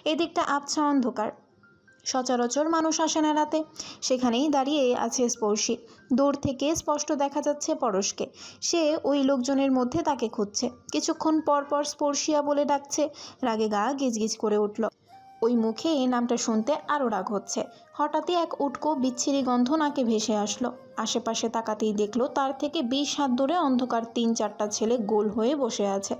এদিকটা আবছা অন্ধকার, সচরাচর মানুষ আসে না রাতে। সেখানেই দাঁড়িয়ে আছে স্পর্শী। দূর থেকে স্পষ্ট দেখা যাচ্ছে পরশকে। সে ওই লোকজনের মধ্যে তাকে খুঁজছে। কিছুক্ষণ পর পর স্পর্শিয়া বলে ডাকছে। রাগে গা গিজগিজ করে উঠল। ওই মুখে এই নামটা শুনতে আরও রাগ হচ্ছে। হঠাৎই এক উটকো বিচ্ছিরি গন্ধ নাকে ভেসে আসলো। আশেপাশে তাকাতেই দেখলো তার থেকে 20 হাত দূরে অন্ধকার 3-4টা ছেলে গোল হয়ে বসে আছে।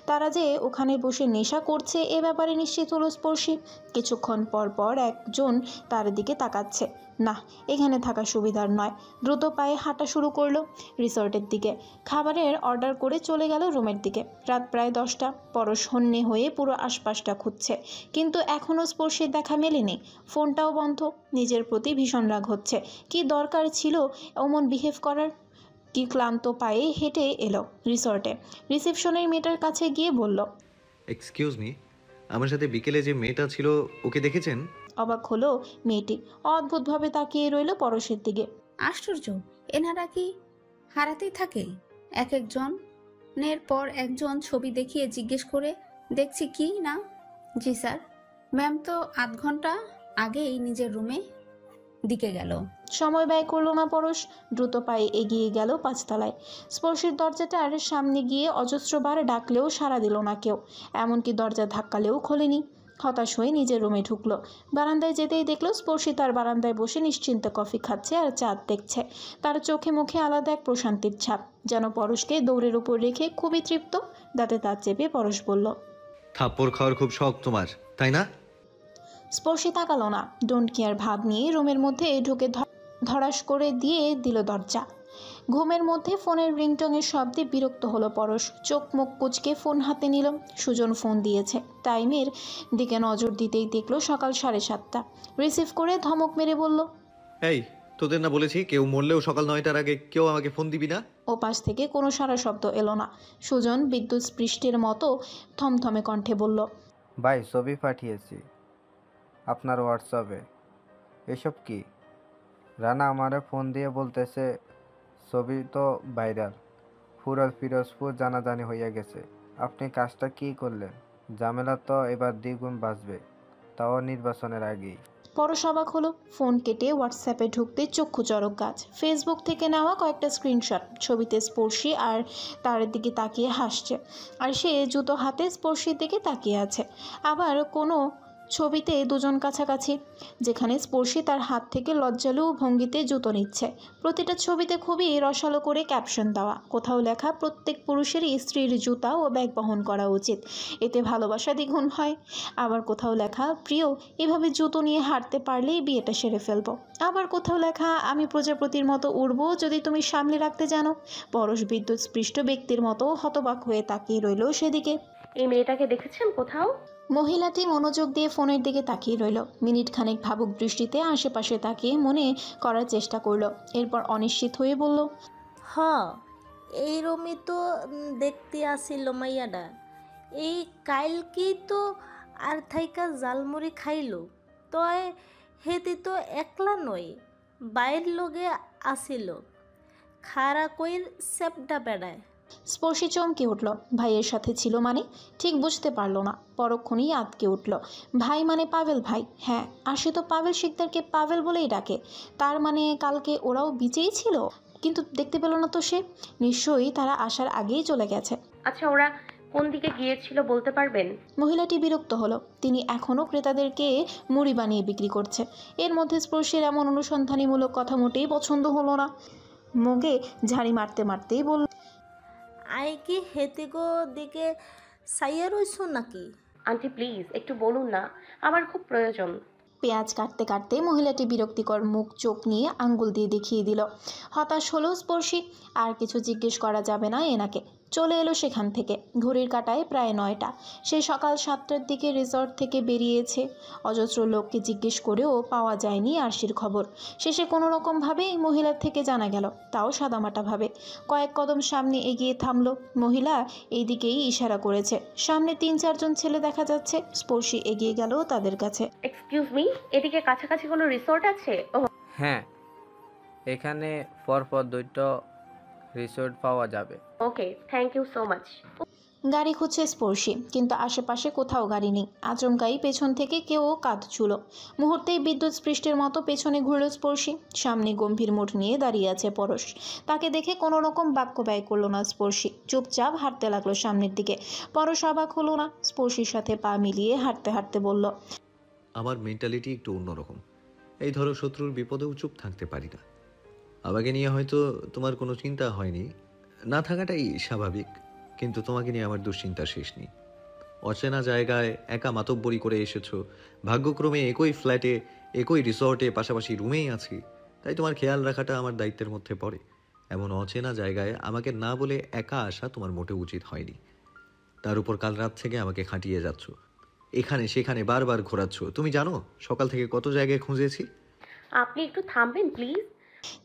তারা যে ওখানে বসে নেশা করছে এ ব্যাপারে নিশ্চিত হলো স্পর্শী। কিছুক্ষণ পর পর একজন তার দিকে তাকাচ্ছে। না, এখানে থাকা সুবিধার নয়। দ্রুত পায়ে হাঁটা শুরু করলো রিসর্টের দিকে। খাবারের অর্ডার করে চলে গেল রুমের দিকে। রাত প্রায় 10টা। পরশ হন্যে হয়ে পুরো আশপাশটা খুঁজছে, কিন্তু এখনও স্পর্শের দেখা মেলেনি। ফোনটাও বন্ধ। নিজের প্রতি ভীষণ রাগ হচ্ছে। কি দরকার ছিল অমন বিহেভ করার? কি ক্লান্ত পায়ে হেঁটে এলো রিসর্টে। রিসেপশনের মেয়েটার কাছে গিয়ে বলল, এক্সকিউজ মি, আমার সাথে বিকেলে যে মেয়েটা ছিল ওকে দেখেছেন? অবাক হলো মেয়েটি। অদ্ভুতভাবে তাকিয়ে রইল পরশের দিকে। আশ্চর্য, এনারা কি হারাতেই থাকে? এক একজনের পর একজন ছবি দেখিয়ে জিজ্ঞেস করে দেখছি কি না। জি স্যার। ম্যাম তো আধ ঘন্টা আগেই নিজের রুমে দিকে গেল। সময় ব্যয় করলো না পরশ। দ্রুত পায়ে এগিয়ে গেল 5তলায়। স্পর্শের দরজাটার সামনে গিয়ে অজস্রবার ডাকলেও সাড়া দিল না কেউ। এমনকি দরজা ধাক্কালেও খোলেনি। হতাশ হয়ে নিজের রুমে ঢুকলো। বারান্দায় যেতেই দেখলো স্পর্শী তার বারান্দায় বসে নিশ্চিন্তে কফি খাচ্ছে আর চাঁদ দেখছে। তার চোখে মুখে আলাদা এক প্রশান্তির ছাপ, যেন পরশকে দৌড়ের উপর রেখে খুবই তৃপ্ত। দাঁতে দাঁত চেপে পরশ বলল, থাপ্পড় খাওয়ার খুব শখ তোমার, তাই না? স্পর্শী তাকালো না। ডোন্ট কেয়ার ভাব নিয়ে রুমের মধ্যে ঢুকে ধরাস করে দিয়ে দিল দরজা। ঘুমের মধ্যে ফোনের রিংটংয়ের শব্দে বিরক্ত হলো পরশ। চোখ মুখ কুচকে ফোন হাতে নিল। সুজন ফোন দিয়েছে। টাইমের দিকে নজর দিতেই দেখলো সকাল 7:30। রিসিভ করে ধমক মেরে বলল, এই, তোদের না বলেছি কেউ মরলেও সকাল 9টার আগে কেউ আমাকে ফোন দিবি না? ও পাশ থেকে কোনো সারা শব্দ এলো না। সুজন বিদ্যুৎ স্পৃষ্টের মতো থমথমে কণ্ঠে বলল, ভাই ছবি পাঠিয়েছি আপনার হোয়াটসঅ্যাপে। এসব কি? রানা আমারে ফোন দিয়ে বলতেছে ছবি তো ভাইরাল, পুরো ফিরোজপুর জানাজানি হইয়া গেছে। আপনি কাজটা কি করলেন? ঝামেলা তো এবার দ্বিগুণ বাঁচবে, তাও নির্বাচনের আগেই। পরশ অবাক হলো। ফোন কেটে হোয়াটসঅ্যাপে ঢুকতে চক্ষু চড়ক গাছ। ফেসবুক থেকে নেওয়া কয়েকটা স্ক্রিনশট। ছবিতে স্পর্শী আর তার দিকে তাকিয়ে হাসছে, আর সে জুতো হাতে স্পর্শীর দিকে তাকিয়ে আছে। আবার কোনো ছবিতে দুজন কাছাকাছি, যেখানে স্পর্শী তার হাত থেকে লজ্জালু ভঙ্গিতে জুতো নিচ্ছে। প্রতিটা ছবিতে খুবই রসালো করে ক্যাপশন দেওয়া। কোথাও লেখা, প্রত্যেক পুরুষেরই স্ত্রীর জুতা ও ব্যাগ বহন করা উচিত, এতে ভালোবাসা দ্বিগুণ হয়। আবার কোথাও লেখা, প্রিয়, এভাবে জুতো নিয়ে হাঁটতে পারলেই বিয়েটা সেরে ফেলবো। আবার কোথাও লেখা, আমি প্রজাপতির মতো উড়বো যদি তুমি সামলে রাখতে জানো। পরশ বিদ্যুৎ স্পৃষ্ট ব্যক্তির মতো হতবাক হয়ে তাকিয়ে রইল সেদিকে। এই মেয়েটাকে দেখেছেন কোথাও? মহিলাটি মনোযোগ দিয়ে ফোনের দিকে তাকিয়ে রইল। মিনিট খানেক ভাবুক দৃষ্টিতে আশেপাশে তাকিয়ে মনে করার চেষ্টা করলো। এরপর অনিশ্চিত হয়ে বলল, হ, এই রমি তো দেখতে আসিল মাইয়াডা। এই কাইলকেই তো আর থাইকা জালমুড়ি খাইল। তয় হেতি তো একলা নয়, বাইর লগে আসিল। খারা কইর সেপডা বেড়ায়। স্পর্শী চমকে উঠল। ভাইয়ের সাথে ছিল মানে? ঠিক বুঝতে পারল না। পরক্ষণেই আঁতকে উঠল। ভাই মানে পাভেল ভাই? হ্যাঁ, আর সে তো পাভেল শিকদারকে পাভেল বলেই ডাকে। তার মানে কালকে ওরাও বিচেই ছিল, কিন্তু দেখতে পেল না তো সে। নিশ্চয়ই তারা আসার আগেই চলে গেছে। আচ্ছা, ওরা কোন দিকে গিয়েছিল বলতে পারবেন? মহিলাটি বিরক্ত হলো। তিনি এখনও ক্রেতাদেরকে মুড়ি বানিয়ে বিক্রি করছে। এর মধ্যে স্পর্শের এমন অনুসন্ধানীমূলক কথা মোটেই পছন্দ হলো না। মুখে ঝাড়ি মারতে মারতেই বলল, আই কি হেতিগো দিকে সাইয়া রইছ নাকি? আন্টি প্লিজ একটু বলুন না, আমার খুব প্রয়োজন। পেঁয়াজ কাটতে কাটতে মহিলাটি বিরক্তিকর মুখ চোখ নিয়ে আঙ্গুল দিয়ে দেখিয়ে দিল। হতাশ হলো স্পর্শী। আর কিছু জিজ্ঞেস করা যাবে না এনাকে। চলে এলো সেখান থেকে। ঘড়ির কাঁটায় প্রায় 9টা। সে সকাল 7টার দিকে রিসর্ট থেকে বেরিয়েছে। অজস্র লোককে জিজ্ঞেস করেও পাওয়া যায়নি আরশির খবর। শেষে কোনো রকমভাবে এই মহিলার থেকে জানা গেল, তাও সাদামাটাভাবে। কয়েক কদম সামনে এগিয়ে থামলো। মহিলা এই দিকেই ইশারা করেছে। সামনে 3-4 জন ছেলে দেখা যাচ্ছে। স্পর্শী এগিয়ে গেল তাদের কাছে। এক্সকিউজ মি, এদিকে কাছাকাছি কোনো রিসোর্ট আছে? হ্যাঁ, এখানে পরপর 2টো রিসোর্ট পাওয়া যাবে। ওকে, থ্যাংক ইউ সো মাচ। গাড়ি খুঁজছে স্পর্শী, কিন্তু আশেপাশে কোথাও গাড়ি নেই। আচমকাই পেছন থেকে কেউ কাঁধ ছুলো। মুহূর্তেই বিদ্যুৎ স্পৃষ্টের মতো পেছনে ঘুরল স্পর্শী। সামনে গম্ভীর মুখ নিয়ে দাঁড়িয়ে আছে পরশ। তাকে দেখে কোনো রকম বাক্য ব্যয় করলো না স্পর্শী, চুপচাপ হাঁটতে লাগলো সামনের দিকে। পরশ অবাক হলো না, স্পর্শীর সাথে পা মিলিয়ে হাঁটতে হাঁটতে বলল, আমার মেন্টালিটি একটু অন্যরকম। এই ধরো শত্রুর বিপদেও চুপ থাকতে পারি না। আমাকে নিয়ে হয়তো তোমার কোনো চিন্তা হয়নি, না থাকাটাই স্বাভাবিক, কিন্তু তোমাকে নিয়ে আমার দুশ্চিন্তা শেষ নেই। অচেনা জায়গায় একা মাতব্বরি করে এসেছো, ভাগ্যক্রমে একই ফ্ল্যাটে একই রিসর্টে পাশাপাশি রুমেই আছি, তাই তোমার খেয়াল রাখাটা আমার দায়িত্বের মধ্যে পড়ে। এমন অচেনা জায়গায় আমাকে না বলে একা আসা তোমার মোটেও উচিত হয়নি। তার উপর কাল রাত থেকে আমাকে খাটিয়ে যাচ্ছ, এখানে সেখানে বারবার ঘোরাচ্ছ। তুমি জানো সকাল থেকে কত জায়গায় খুঁজেছি? আপনি একটু থামবেন প্লিজ।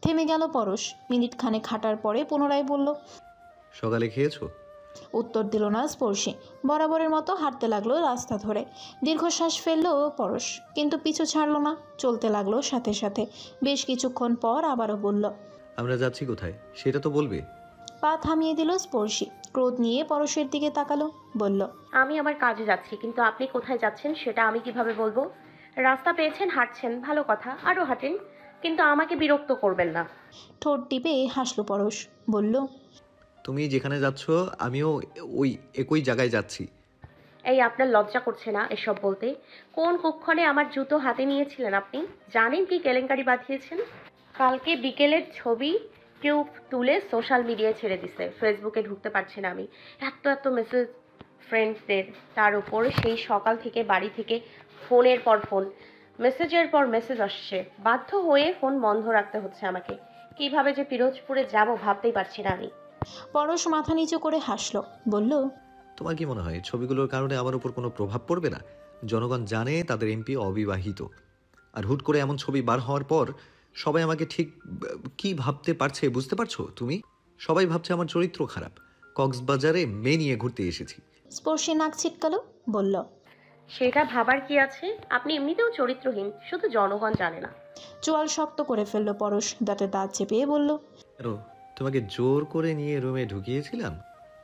থেমে গেল পরশ। মিনিট খানেক হাঁটার পরে পুনরায় বলল, সকালে খেয়েছো? উত্তর দিল না স্পর্শী। বরাবরের মতো হাঁটতে লাগলো রাস্তা ধরে। দীর্ঘশ্বাস ফেললো পরশ, কিন্তু পিছু ছাড়লো না, চলতে লাগলো সাথে সাথে। বেশ কিছুক্ষণ পর আবারও বলল, আমরা যাচ্ছি কোথায় সেটা তো বলবে। পা থামিয়ে দিল স্পর্শী। ক্রোধ নিয়ে পরশের দিকে তাকালো, বলল, আমি আমার কাজে যাচ্ছি, কিন্তু আপনি কোথায় যাচ্ছেন সেটা আমি কিভাবে বলবো? রাস্তা পেয়েছেন, হাঁটছেন, ভালো কথা, আরও হাঁটেন, কিন্তু আমাকে বিরক্ত করবেন না। ঠোঁট টিপে হাসলো পরশ, বলল, তুমি যেখানে যাচ্ছ আমিও ওই একই জায়গায় যাচ্ছি। এই আপনার লজ্জা করছে না এসব বলতে? কোন কুক্ষণে আমার জুতো হাতে নিয়েছিলেন আপনি? জানেন কি কেলেঙ্কারি বাঁধিয়েছেন? কালকে বিকেলের ছবি কেউ তুলে সোশ্যাল মিডিয়ায় ছেড়ে দিছে, ফেসবুকে ঢুকতে পারছি না আমি। এত এত মেসেজ ফ্রেন্ডসদের, তার উপরে সেই সকাল থেকে বাড়ি থেকে ফোনের পর ফোন, মেসেজের পর মেসেজ আসছে। বাধ্য হয়ে ফোন বন্ধ রাখতে হচ্ছে আমাকে। কিভাবে যে পিরোজপুরে যাব ভাবতেই পারছি না আমি। পরশ মাথা নিচু করে হাসলো, বলল, তোমার কি মনে হয় ছবিগুলোর কারণে আমার উপর কোনো প্রভাব পড়বে না? জনগণ জানে তাদের এমপি অবিবাহিত, আর হুট করে এমন ছবি বার হওয়ার পর সবাই আমাকে ঠিক কি ভাবতে পারছে বুঝতে পারছো তুমি? সবাই ভাবছে আমার চরিত্র খারাপ, কক্সবাজারে মেয়ে নিয়ে ঘুরতে এসেছি। স্পর্শী নাক ছিটকালো, বলল, সেটা ভাবার কি আছে? আপনি এমনিতেও চরিত্রহীন, শুধু জনগণ জানে না। চোয়াল শক্ত করে ফেললো পরশ, দাঁতে দাঁত চেপে বলল, কেন, তোমাকে জোর করে নিয়ে রুমে ঢুকিয়েছিলাম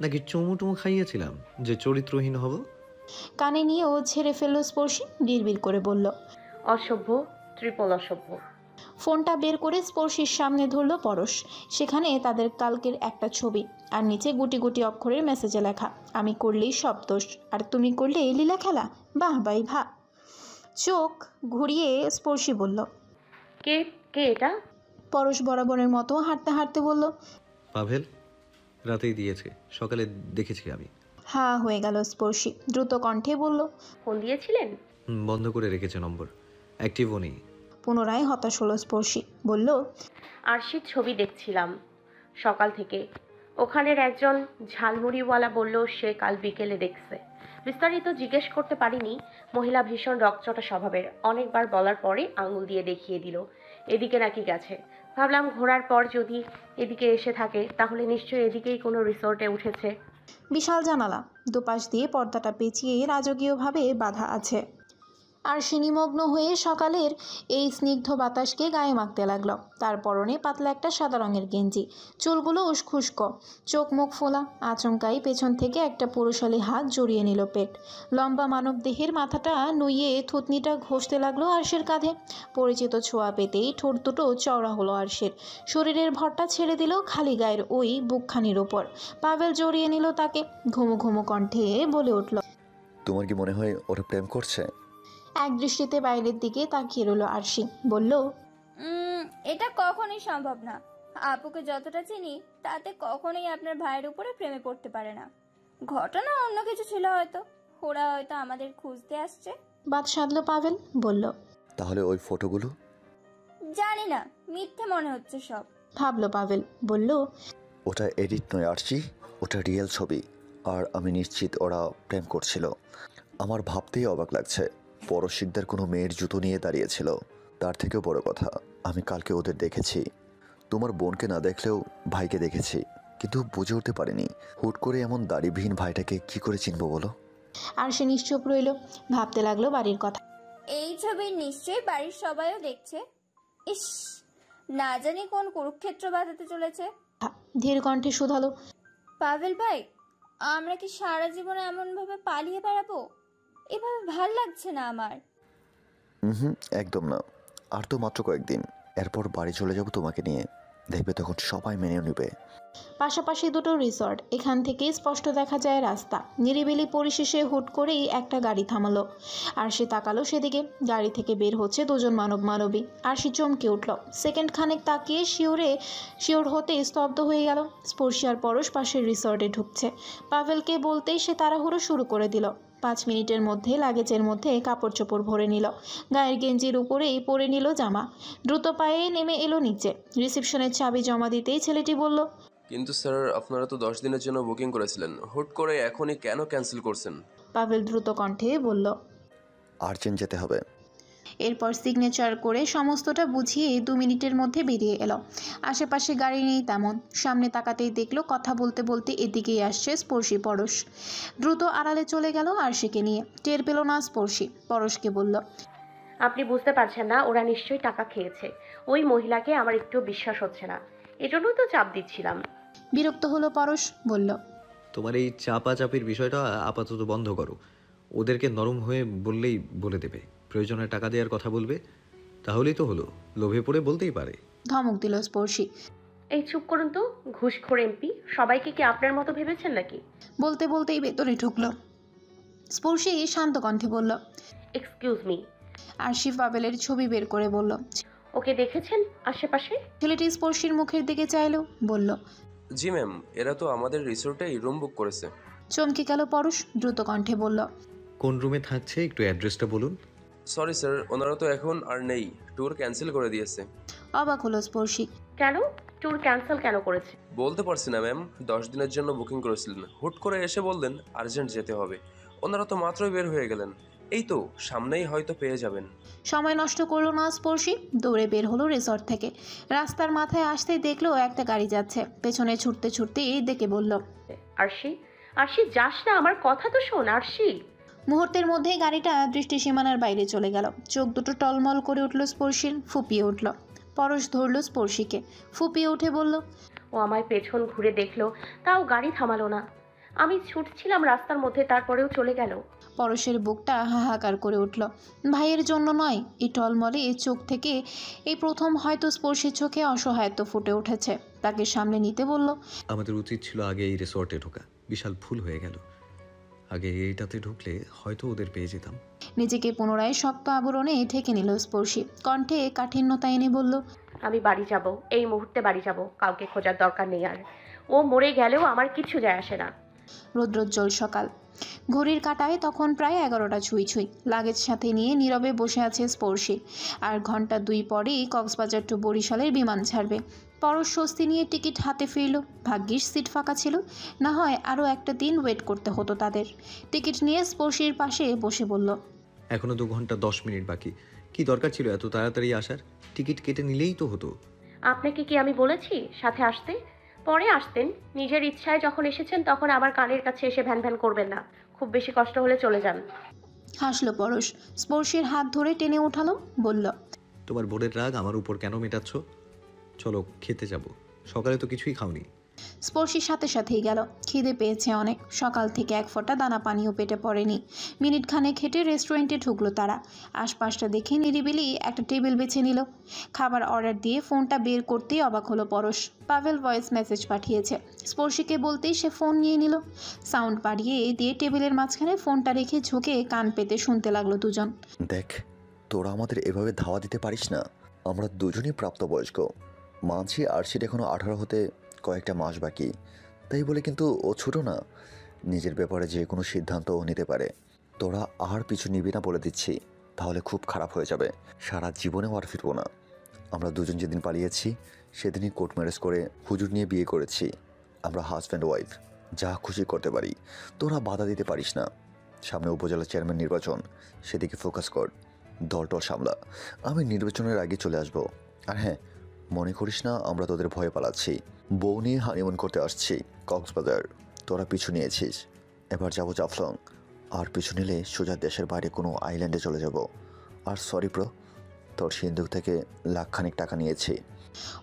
নাকি চুমু খাইয়েছিলাম যে চরিত্রহীন হব? কানে নিয়েও ঝেড়ে ফেললো স্পর্শী, বিড়বিড় করে বলল, অসভ্য, ট্রিপল অসভ্য। ফোনটা বের করে স্পর্শীর সামনে ধরলো পরশ। সেখানে তাদের কালকের একটা ছবি, আর নিচে গুটি গুটি অক্ষরের মেসেজে লেখা, আমি করলেই সব দোষ, আর তুমি করলে এই লীলা খেলা। বাহ বাই ভা। চোখ ঘুরিয়ে স্পর্শী বলল, কে কে এটা? পরশ বরাবরের মতো হাঁটতে হাঁটতে বলল, পাভেল রাতেই দিয়েছে, সকালে দেখেছি আমি। হা হয়ে গেল স্পর্শী, দ্রুত কণ্ঠে বলল, ফোন দিয়েছিলেন? বন্ধ করে রেখেছে নম্বর, অ্যাক্টিভও নেই। পুনরায় হতাশ হলো স্পর্শী, বলল, আরশির ছবি দেখছিলাম সকাল থেকে। ওখানের একজন ঝালমুড়িওয়ালা বলল সে কাল বিকেলে দেখছে। বিস্তারিত জিজ্ঞেস করতে পারিনি। মহিলা ভীষণ রকচটা স্বভাবের, অনেকবার বলার পরে আঙুল দিয়ে দেখিয়ে দিল এদিকে নাকি গেছে। ভাবলাম ঘোরার পর যদি এদিকে এসে থাকে তাহলে নিশ্চয়ই এদিকেই কোনো রিসোর্টে উঠেছে। বিশাল জানালা, দুপাশ দিয়ে পর্দাটা পেঁচিয়ে রাজকীয়ভাবে বাঁধা আছে। আর সে নিমগ্ন হয়ে সকালের এই স্নিগ্ধ বাতাসকে গায়ে মাখতে লাগলো। তার পরনে পাতলা একটা সাদা রঙের গেঞ্জি, চুলগুলো উস্খুস্কো, চোখ মুখ ফোলা। আচমকাই পেছন থেকে একটা পুরুষালী হাত জড়িয়ে নিল পেট। লম্বা মানব দেহের মাথাটা নুইয়ে থুতনিটা ঘষতে লাগলো আরশের কাঁধে। পরিচিত ছোঁয়া পেতেই ঠোঁট দুটো চওড়া হলো আরশের। শরীরের ভরটা ছেড়ে দিল খালি গায়ের ওই বুকখানির ওপর। পাভেল জড়িয়ে নিল তাকে, ঘুমু ঘুমু কণ্ঠে বলে উঠল, তোমার কি মনে হয় ওরা প্রেম করছে? এক দৃষ্টিতে বাইরের দিকে তাকিয়ে রইল আরশি, বলল, এটা কখনোই সম্ভব না। আপুকে যতটা চিনি তাতে কখনোই আপনার ভাইয়ের উপরে প্রেমে পড়তে পারে না। ঘটনা অন্য কিছু ছিল হয়তো, ওরা হয়তো আমাদের খুঁজতে আসছে। বাদ সাধলো পাভেল, বলল, তাহলে ওই ফটোগুলো? জানি না, মিথ্যে মনে হচ্ছে সব। ভাবলো পাভেল, বলল, ওটা এডিট নয় আরচি, ওটা রিয়েল ছবি। আর আমি নিশ্চিত ওরা প্রেম করছিল। আমার ভাবতেই অবাক লাগছে, পরশিকদার কোনো মেয়ের জুতো নিয়ে দাঁড়িয়েছিল। তার থেকেও বড় কথা, আমি কালকে ওদের দেখেছি। তোমার বোনকে না দেখলেও ভাইকে দেখেছি, কিন্তু বুঝে উঠতে পারিনি হুট করে এমন দাড়িবিহীন ভাইটাকে কি করে চিনবো বলো? আর সে নিশ্চুপ রইল, ভাবতে লাগলো বাড়ির কথা। এই ছবি নিশ্চয়ই বাড়ির সবাইও দেখছে। ইস, না জানি কোন কুরুক্ষেত্র বাঁধাতে চলেছে। ধীর কণ্ঠে শুধালো, পাভেল ভাই, আমরা কি সারা জীবনে এমনভাবে পালিয়ে বেড়াবো? এভাবে ভাল লাগছে না আমার। হুম, একদম না। আর তো মাত্র কয়েকদিন, এরপর বাড়ি চলে যাব তোমাকে নিয়ে। দেখবে তখন সবাই মেনে নেবে। পাশাপাশি দুটো রিসর্ট, এখান থেকেই স্পষ্ট দেখা যায় রাস্তা। নিরিবিলি পরিশেষে হুট করেই একটা গাড়ি থামালো। আর সে তাকালো সেদিকে। গাড়ি থেকে বের হচ্ছে দুজন মানবী। আর সে চমকে উঠল। সেকেন্ড খানেক তাকিয়ে শিওর হতে স্তব্ধ হয়ে গেল। স্পর্শী আর পরশ পাশের রিসর্টে ঢুকছে। পাভেলকে বলতেই সে তাড়াহুড়ো শুরু করে দিল। 5 মিনিটের মধ্যে লাগেজের মধ্যে কাপড় চোপড় ভরে নিল। গায়ের গেঞ্জির উপরেই পরে নিল জামা। দ্রুত পায়ে নেমে এলো নিচে। রিসেপশনের চাবি জমা দিতেই ছেলেটি বলল, কিন্তু স্যার, আপনারা তো 10 দিনের জন্য বুকিং করেছিলেন, হুট করে এখনই কেন ক্যান্সেল করছেন? পাভেল দ্রুত কণ্ঠে বলল। আর্জেন্ট যেতে হবে। এরপর সিগনেচার করে সমস্তটা বুঝিয়ে 2 মিনিটের মধ্যে বেরিয়ে এলো। আশেপাশে গাড়ি নেই তেমন। সামনে তাকাতেই দেখলো কথা বলতে বলতে এদিকেই আসছে স্পর্শী পরশ। দ্রুত আড়ালে চলে গেল আরশিকে নিয়ে। টের পেল না স্পর্শী। পরশকে বলল, আপনি বুঝতে পারছেন না, ওরা নিশ্চয়ই টাকা খেয়েছে। ওই মহিলাকে আমার একটু বিশ্বাস হচ্ছে না, এজন্যই তো চাপ দিচ্ছিলাম। বিরক্ত হলো পরশ। বলল, তোমার এই চাপাচাপির বিষয়টা আপাতত বন্ধ করো। ওদেরকে নরম হয়ে বললেই বলে দেবে, প্রয়োজনে টাকা দেওয়ার কথা বলবে, তাহলেই তো হলো। লোভে পড়ে বলতেই পারে। ধমক দিল স্পর্শী। এই চুপ করুন তো, ঘুষখোর এমপি। সবাইকে কি আপনার মতো ভেবেছেন নাকি? বলতে বলতেই ভেতরে ঢুকলো। স্পর্শী শান্ত কণ্ঠে বলল, এক্সকিউজ মি। আরশি পাভেলের ছবি বের করে বলল। ওকে দেখেছেন আশেপাশে? ছেলেটি স্পর্শীর মুখের দিকে চাইলো। বলল, জি ম্যাম, এরা তো আমাদের রিসোর্টেই রুম বুক করেছে। চমকে গেল পরশ। দ্রুত কণ্ঠে বলল, কোন রুমে থাকছে একটু অ্যাড্রেসটা বলুন। সরি স্যার, ওনারা তো এখন আর নেই, ট্যুর ক্যান্সেল করে দিয়েছে। অবাক হলো স্পর্শী। কেন? ট্যুর ক্যান্সেল কেন করেছে? বলতে পারছি না ম্যাম, 10 দিনের জন্য বুকিং করেছিলেন, হুট করে এসে বললেন আর্জেন্ট যেতে হবে। ওনারা তো মাত্রই বের হয়ে গেলেন, এই তো সামনেই হয়তো পেয়ে যাবেন। সময় নষ্ট করলো না স্পর্শী। দৌড়ে বের হলো রিসর্ট থেকে। রাস্তার মাথায় আসতেই দেখলো একটা গাড়ি যাচ্ছে। পেছনে ছুটতে ছুটতেই দেখে বলল, আরশি, আরশি যাস না, আমার কথা তো শোন আরশি। মুহূর্তের মধ্যেই গাড়িটা দৃষ্টি সীমানার বাইরে চলে গেল। চোখ দুটো টলমল করে উঠল স্পর্শীর। ফুপিয়ে উঠল। পরশ ধরল স্পর্শীকে। ফুপিয়ে উঠে বলল, ও আমায় পেছন ঘুরে দেখলো, তাও গাড়ি থামালো না। আমি ছুটছিলাম রাস্তার মধ্যে, তারপরেও চলে গেল। পরশের বুকটা হাহাকার করে উঠল। ভাইয়ের জন্য নয়, এই টলমলে চোখ থেকে এই প্রথম হয়তো স্পর্শীর চোখে অসহায়ত্ব ফুটে উঠেছে। তাকে সামনে নিতে বলল, আমাদের উচিত ছিল আগে এই রিসর্টে ঢোকা। বিশাল ভুল হয়ে গেল। আগে এইটাতে ঢুকলে হয়তো ওদের পেয়ে যেতাম। নিজেকে পুনরায় শক্ত আবরণে ঢেকে নিল স্পর্শী। কণ্ঠে কাঠিন্যতা এনে বলল, আমি বাড়ি যাব, এই মুহূর্তে বাড়ি যাব। কাউকে খোঁজার দরকার নেই আর। ও মরে গেলেও আমার কিছু যায় আসে না। রৌদ্রোজ্জ্বল সকাল। ঘড়ির কাঁটায় তখন প্রায় 11টা ছুঁই ছুঁই। লাগেজ সাথে নিয়ে নীরবে বসে আছে স্পর্শী। আর ঘন্টা 2 পরেই কক্সবাজার টু বরিশালের বিমান ছাড়বে। পরশ স্বস্তি নিয়ে টিকিট হাতে ফিরল। ভাগ্যিস সিট ফাঁকা ছিল, না হয় আরও একটা দিন ওয়েট করতে হতো তাদের। টিকিট নিয়ে স্পর্শীর পাশে বসে বলল, এখনো 2 ঘন্টা 10 মিনিট বাকি। কি দরকার ছিল এত তাড়াতাড়ি আসার? টিকিট কেটে নিলেই তো হতো। আপনাকে কি আমি বলেছি সাথে আসতে? পরে আসতেন। নিজের ইচ্ছায় যখন এসেছেন তখন আমার কানের কাছে এসে ভ্যান ভ্যান করবেন না। খুব বেশি কষ্ট হলে চলে যান। হাসল পরশ। স্পর্শীর হাত ধরে টেনে ওঠালো। বলল, তোমার বোর্ডের রাগ আমার উপর কেন মেটাচ্ছ? চলো খেতে যাব। সকালে তো কিছুই খাওনি। স্পর্শীর সাথে সাথেই গেল। খিদে পেয়েছে অনেক। সকাল থেকে এক ফোঁটা দানা পানিও পেটে পড়েনি। মিনিট খানেক হেঁটে রেস্টুরেন্টে ঢুকলো তারা। আশপাশটা দেখে নিরিবিলি একটা টেবিল বেছে নিল। খাবার অর্ডার দিয়ে ফোনটা বের করতেই অবাক হলো পরশ। পাভেল ভয়েস মেসেজ পাঠিয়েছে। স্পর্শীকে বলতেই সে ফোন নিয়ে নিল। সাউন্ড বাড়িয়ে দিয়ে টেবিলের মাঝখানে ফোনটা রেখে ঝুঁকে কান পেতে শুনতে লাগলো দুজন। দেখ, তোরা আমাদের এভাবে ধাওয়া দিতে পারিস না। আমরা দুজনই প্রাপ্তবয়স্ক। মানছি আরশির এখনো 18 হতে কয়েকটা মাস বাকি, তাই বলে কিন্তু ও ছোট না। নিজের ব্যাপারে যে কোনো সিদ্ধান্ত ও নিতে পারে। তোরা আর পিছু নিবি না বলে দিচ্ছি, তাহলে খুব খারাপ হয়ে যাবে। সারা জীবনেও আর ফিরবো না। আমরা দুজন যেদিন পালিয়েছি সেদিনই কোর্ট ম্যারেজ করে হুজুর নিয়ে বিয়ে করেছি। আমরা হাজব্যান্ড ওয়াইফ, যা খুশি করতে পারি। তোরা বাধা দিতে পারিস না। সামনে উপজেলা চেয়ারম্যান নির্বাচন, সেদিকে ফোকাস কর। দলটল সামলা। আমি নির্বাচনের আগে চলে আসব। আর হ্যাঁ, মনে করিস না আমরা তোদের ভয়ে পালাচ্ছি। বউ নিয়ে হানিমুন করতে আসছি কক্সবাজার। তোরা পিছু নিয়েছিস, এবার যাবো জাফলং। আর পিছু নিলে সোজা দেশের বাইরে কোনো আইল্যান্ডে চলে যাব। আর সরি ব্রো, তোর সিন্ধুক থেকে লাখখানিক টাকা নিয়েছি।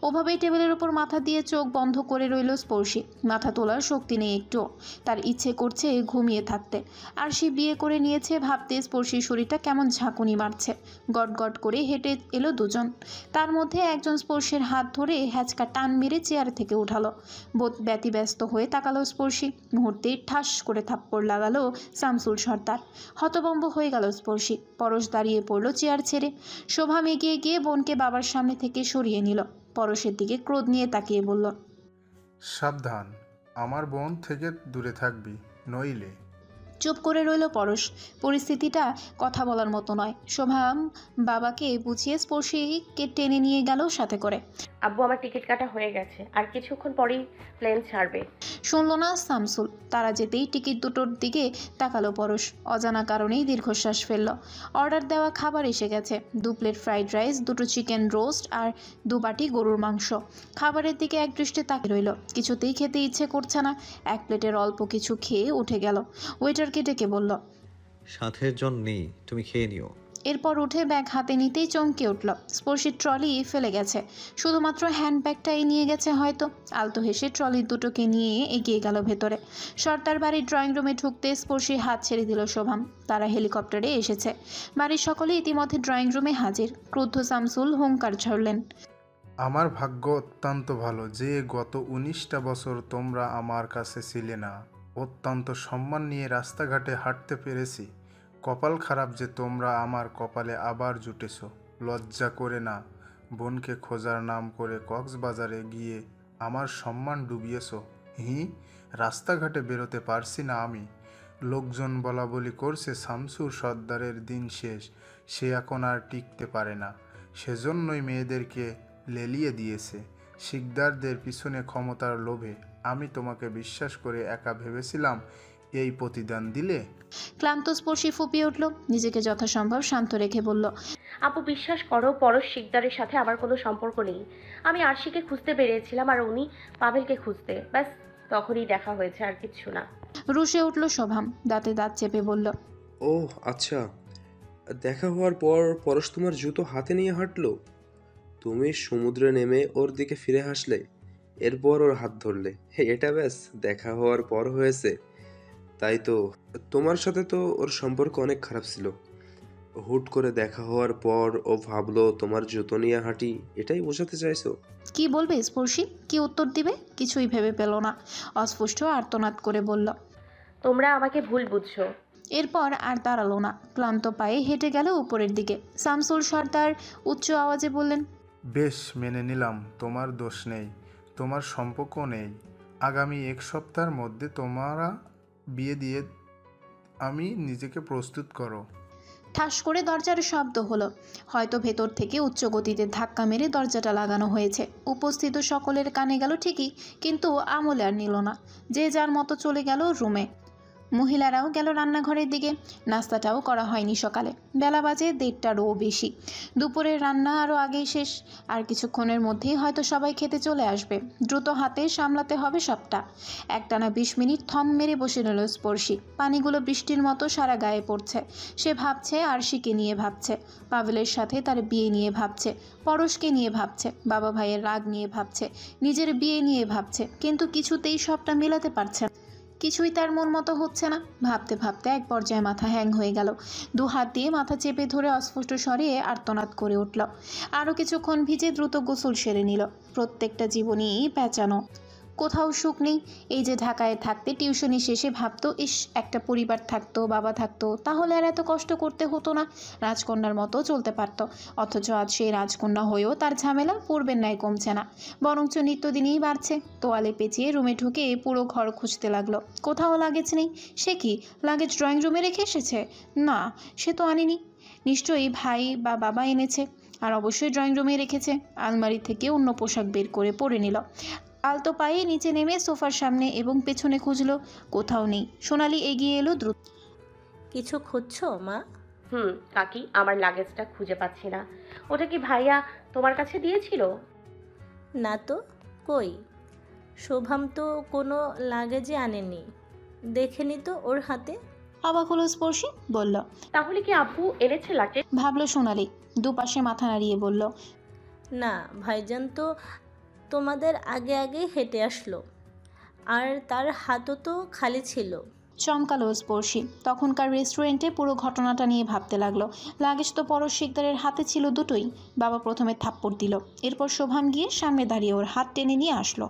ওভাবেই টেবিলের উপর মাথা দিয়ে চোখ বন্ধ করে রইল স্পর্শী। মাথা তোলার শক্তি নেই একটু। তার ইচ্ছে করছে ঘুমিয়ে থাকতে। আর সে বিয়ে করে নিয়েছে ভাবতে স্পর্শীর শরীরটা কেমন ঝাঁকুনি মারছে। গট গট করে হেঁটে এলো দুজন। তার মধ্যে একজন স্পর্শীর হাত ধরে হ্যাচকা টান মেরে চেয়ার থেকে উঠালো। ব্যতিব্যস্ত হয়ে তাকালো স্পর্শী। মুহূর্তেই ঠাস করে থাপ্পড় লাগালো শামসুল সর্দার। হতভম্ব হয়ে গেল স্পর্শী। পরশ দাঁড়িয়ে পড়ল চেয়ার ছেড়ে। শোভাম এগিয়ে গিয়ে বোনকে বাবার সামনে থেকে সরিয়ে নিল। পরশের দিকে ক্রোধ নিয়ে তাকিয়ে বলল, সাবধান, আমার বোন থেকে দূরে থাকবি, নইলে। চুপ করে রইল পরশ। পরিস্থিতিটা কথা বলার মতো নয়। শোভাম বাবাকে বুঝিয়ে স্পর্শীকে টেনে নিয়ে গেল সাথে করে। আব্বু আমার টিকিট কাটা হয়ে গেছে, আর কিছুক্ষণ পরেই প্লেন ছাড়বে। শুনল না শামসুল। তারা যেতেই টিকিট দুটোর দিকে তাকালো পরশ। অজানা কারণেই দীর্ঘশ্বাস ফেলল। অর্ডার দেওয়া খাবার এসে গেছে। 2 প্লেট ফ্রাইড রাইস, 2টো চিকেন রোস্ট আর 2 বাটি গরুর মাংস। খাবারের দিকে একদৃষ্টে তাকিয়ে রইল। কিছুতেই খেতে ইচ্ছে করছে না। 1 প্লেটের অল্প কিছু খেয়ে উঠে গেল। ওয়েটারকে ডেকে বলল, সাথের জন নেই, তুমি খেয়ে নিও। এরপর উঠে ব্যাগ হাতে নিতেই চমকে উঠল। স্পর্শীর ট্রলি ফেলে গেছে। শুধুমাত্র হ্যান্ডব্যাগটাই নিয়ে গেছে হয়তো। আলতো হেসে ট্রলির দুটোকে নিয়ে এগিয়ে গেল ভেতরে। সর্দার বাড়ির ড্রয়িং রুমে ঢুকতে স্পর্শী হাত ছেড়ে দিল শোভাম। তারা হেলিকপ্টারে এসেছে। বাড়ির সকলে ইতিমধ্যে ড্রয়িং রুমে হাজির। ক্রুদ্ধ শামসুল হুঙ্কার ছড়লেন, আমার ভাগ্য অত্যন্ত ভালো যে গত 19টা বছর তোমরা আমার কাছে ছিলে না। অত্যন্ত সম্মান নিয়ে রাস্তাঘাটে হাঁটতে পেরেছি। কপাল খারাপ যে তোমরা আমার কপালে আবার জুটেছ। লজ্জা করে না বোনকে খোঁজার নাম করে কক্সবাজারে গিয়ে আমার সম্মান ডুবিয়েছ। রাস্তাঘাটে বেরোতে পারছি না আমি। লোকজন বলা বলি করছে শামসুর সর্দারের দিন শেষ, সে এখন আর টিকতে পারে না। সেজন্যই মেয়েদেরকে লেলিয়ে দিয়েছে শিকদারদের পিছনে ক্ষমতার লোভে। আমি তোমাকে বিশ্বাস করে একা ভেবেছিলাম এই প্রতিদান দিলে। ক্লান্ত স্পর্শী ফুপিয়ে উঠল। নিজেকে যথাসম্ভব শান্ত রেখে বলল, আপু বিশ্বাস করো, পরশ শিকদারের সাথে আমার কোনো সম্পর্ক নেই। আমি আরশিকে খুঁজতে বেরিয়েছিলাম আর উনি পাভেলকে খুঁজতে, ব্যাস তখনই দেখা হয়েছে, আর কিচ্ছু না। রুশে উঠল শোভাম। দাঁতে দাঁত চেপে বলল, ও আচ্ছা, দেখা হওয়ার পর পরশ তোমার জুতো হাতে নিয়ে হাঁটলো? তুমি সমুদ্রে নেমে ওর দিকে ফিরে হাসলে, এরপর ওর হাত ধরলে, এটা ব্যাস দেখা হওয়ার পর হয়েছে? তাই তো, তোমার সাথে তো ওর সম্পর্ক অনেক খারাপ ছিল। হুট করে দেখা হওয়ার পর ও ভাবলো তোমার জুতো নিয়ে হাঁটি, এটাই বোঝাতে চাইছো? কি বলবে স্পর্শী? কি উত্তর দিবে? কিছুই ভেবে পেল না। অস্পষ্ট আর্তনাদ করে বলল, তোমরা আমাকে ভুল বুঝছো। এরপর আর দাঁড়ালো না। ক্লান্ত পায়ে হেঁটে গেল উপরের দিকে। শামসুল সর্দার উচ্চ আওয়াজে বললেন, বেশ, মেনে নিলাম তোমার দোষ নেই, তোমার সম্পর্ক নেই। আগামী 1 সপ্তাহের মধ্যে তোমরা বিয়ে দিয়ে আমি নিজেকে প্রস্তুত করো। ঠাস করে দরজার শব্দ হলো। হয়তো ভেতর থেকে উচ্চ গতিতে ধাক্কা মেরে দরজাটা লাগানো হয়েছে। উপস্থিত সকলের কানে গেল ঠিকই, কিন্তু আমলে আর নিল না। যে যার মতো চলে গেল রুমে। মহিলারাও গেল রান্নাঘরের দিকে। নাস্তাটাও করা হয়নি সকালে। বেলা বাজে 1:30টারও বেশি। দুপুরের রান্না আরও আগেই শেষ। আর কিছুক্ষণের মধ্যেই হয়তো সবাই খেতে চলে আসবে। দ্রুত হাতে সামলাতে হবে সবটা। একটানা 20 মিনিট থম মেরে বসে রইল স্পর্শী। পানিগুলো বৃষ্টির মতো সারা গায়ে পড়ছে। সে ভাবছে আরশিকে নিয়ে ভাবছে, পাভেলের সাথে তার বিয়ে নিয়ে ভাবছে, পরশকে নিয়ে ভাবছে, বাবা ভাইয়ের রাগ নিয়ে ভাবছে, নিজের বিয়ে নিয়ে ভাবছে, কিন্তু কিছুতেই সবটা মেলাতে পারছে না। কিছুই তার মন মতো হচ্ছে না। ভাবতে ভাবতে এক পর্যায়ে মাথা হ্যাং হয়ে গেল। 2 হাত দিয়ে মাথা চেপে ধরে অস্ফুট স্বরে আর্তনাদ করে উঠল। আরও কিছুক্ষণ ভিজে দ্রুত গোসল সেরে নিল। প্রত্যেকটা জীবনই প্যাঁচানো। কোথাও সুখ নেই। এই যে ঢাকায় থাকতে টিউশনি শেষে ভাবতো, ইস একটা পরিবার থাকতো, বাবা থাকতো, তাহলে আর এত কষ্ট করতে হতো না, রাজকন্যার মতো চলতে পারতো। অথচ আজ সেই রাজকন্যা হয়েও তার ঝামেলা পূর্বের ন্যায় কমছে না, বরঞ্চ নিত্যদিনই বাড়ছে। তোয়ালে পেঁচিয়ে রুমে ঢুকে পুরো ঘর খুঁজতে লাগলো। কোথাও লাগেজ নেই। সে কি, লাগেজ ড্রয়িং রুমে রেখে এসেছে? না, সে তো আনেনি। নিশ্চয়ই ভাই বা বাবা এনেছে। আর অবশ্যই ড্রয়িং রুমে রেখেছে। আলমারি থেকে অন্য পোশাক বের করে পরে নিল। আলতো পায়ে নিচে নেমে সোফার সামনে এবং পেছনে খুঁজলো। কোথাও নেই। সোনালি এগিয়ে এলো দ্রুত। কিছু খুঁজছো মা? কাকি, আমার লাগেজটা খুঁজে পাচ্ছি না। ওটা কি ভাইয়া তোমার কাছে দিয়েছিল? না তো, কই? শোভাম তো কোনো লাগেজই আনেনি, দেখেনি তো ওর হাতে। অবাক হলো স্পর্শী, বলল। তাহলে কি আব্বু এনেছে লাকেট? ভাবলো সোনালি, দুপাশে মাথা নাড়িয়ে বলল। না, ভাইজান তো তোমাদের আগে আগে হেঁটে আসলো, আর তার হাতও তো খালি ছিল। চমকালো স্পর্শী। তখনকার রেস্টুরেন্টে পুরো ঘটনাটা নিয়ে ভাবতে লাগলো। লাগেজ তো পরশ শিকদারের হাতে ছিল দুটোই। বাবা প্রথমে থাপ্পড় দিল, এরপর শোভাম গিয়ে সামনে দাঁড়িয়ে ওর হাত টেনে নিয়ে আসলো।